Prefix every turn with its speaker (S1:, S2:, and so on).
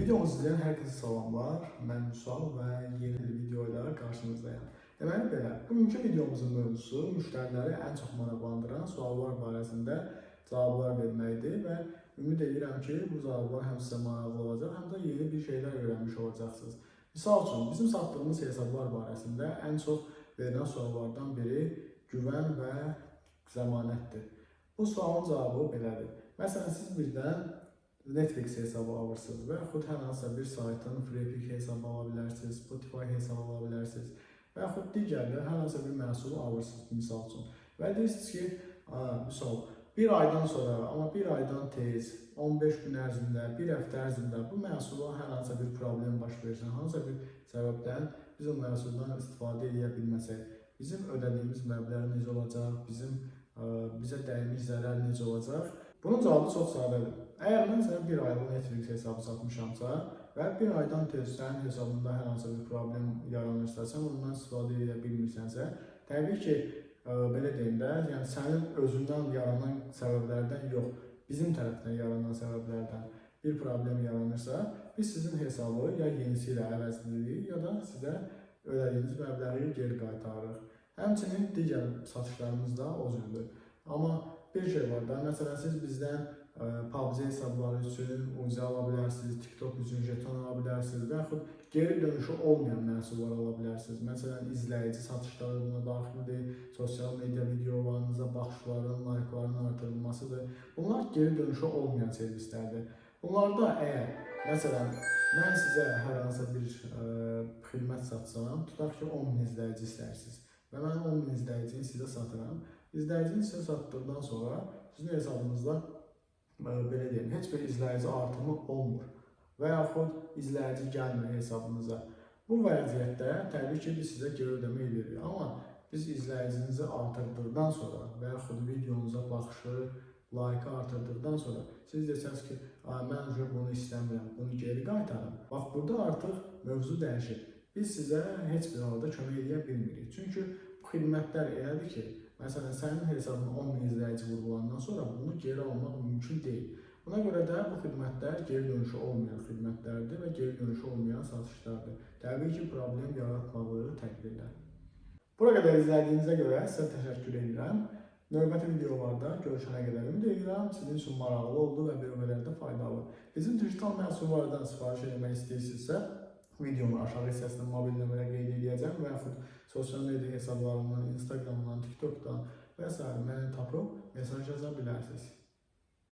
S1: Videomuzu izleyen herkese salamlar. Mən Müsal və yeni bir video ilə qarşınızdayım. Deməli belə, bugünkü videomuzun mövzusu müştəriləri ən çox maraqlandıran suallar barəsində cavablar verməkdir və ümid edirəm ki, bu cavablar həm sizə maraqlı olacaq, həm də yeni bir şeylər öyrənmiş olacaqsınız. Misal üçün, bizim satdığımız hesablar barəsində ən çox verilən suallardan biri güvən və zəmanətdir. Bu sualın cavabı belədir. Məsələn, siz birdən Netflix hesabı alırsınız və yaxud hər hansısa bir saytın Freepik hesabı ala bilərsiniz, Spotify hesabı ala bilərsiniz və yaxud digərdə hər hansısa bir məhsulu alırsınız misal üçün. Və deyirsiniz ki, misal, bir aydan sonra, amma bir aydan tez, 15 gün ərzində, bir həftə ərzində bu məhsula hər hansısa bir problem baş versin, hansısa bir səbəbdən biz o məhsuldan istifadə edə bilməsək, bizim ödədiyimiz məbləğ necə olacaq, bizə dəymiş zərər necə olacaq? Bunun cavabı çox sadədir. Əgər mən sənə bir aylıq Netflix hesabı satmışamsa və bir aydan tez sənin hesabında hər hansı bir problem yaranırsa, sən ondan istifadə edə bilmirsənsə, təbii ki, belə deyim də, yəni sənin özündən yaranan səbəblərdən yox, bizim tərəfdən yaranan səbəblərdən bir problem yaranırsa, biz sizin hesabı ya yenisi ilə əvəzləyirik, ya da sizə ödədiyiniz məbləği geri qaytarırıq. Həmçinin digər satışlarımız da o cürdür. Amma bir şey var da, məsələn, siz bizdən PUBG hesabları üçün uca ala bilərsiniz, TikTok üçün jeton ala bilərsiniz və yaxud geri dönüşü olmayan məhsullar ala bilərsiniz. Məsələn, izləyici satışları buna daxildir, sosial media videolarınıza baxışların, layıqların artırılmasıdır. Bunlar geri dönüşü olmayan servislərdir. Bunlarda əgər, məsələn, mən sizə hər hansı bir xidmət satsam, tutaq ki, 10.000 izləyici istəyirsiniz və mən 10.000 izləyicini sizə satıram. İzləyicini sizə satdıqdan sonra sizin hesabınızda belə deyim, heç bir izləyici artımı olmur və yaxud izləyici gəlmir hesabınıza. Bu vəziyyətdə təbii ki, biz sizə geri ödəmə edirik. Amma biz izləyicinizi artırdıqdan sonra və yaxud videonuza baxışı, layıqı artırdıqdan sonra siz desəniz ki, mən bunu istəmirəm, bunu geri qaytarım. Bax, burada artıq mövzu dəyişir. Biz sizə heç bir halda kömək edə bilmirik. Çünki bu xidmətlər elədir ki, məsələn, sənin hesabına 10.000 izləyici vurgulandan sonra bunu geri almaq mümkün deyil. Buna görə də bu xidmətlər geri dönüşü olmayan xidmətlərdir və geri dönüşü olmayan satışlardır. Təbii ki, problem yaratmadığı təqdirdə. Bura qədər izlədiyinizə görə sizə təşəkkür edirəm. Növbəti videolarda görüşənə qədər ümid edirəm, sizin üçün maraqlı oldu və bir o qədər də faydalı. Bizim digital məhsullardan sifariş etmək istəyirsinizsə, videonun aşağı hissəsində mobil nömrə qeyd edəcəm və yaxud sosial media hesablarından, Instagramdan, TikTokdan və s. məni tapıb mesaj yaza bilərsiniz.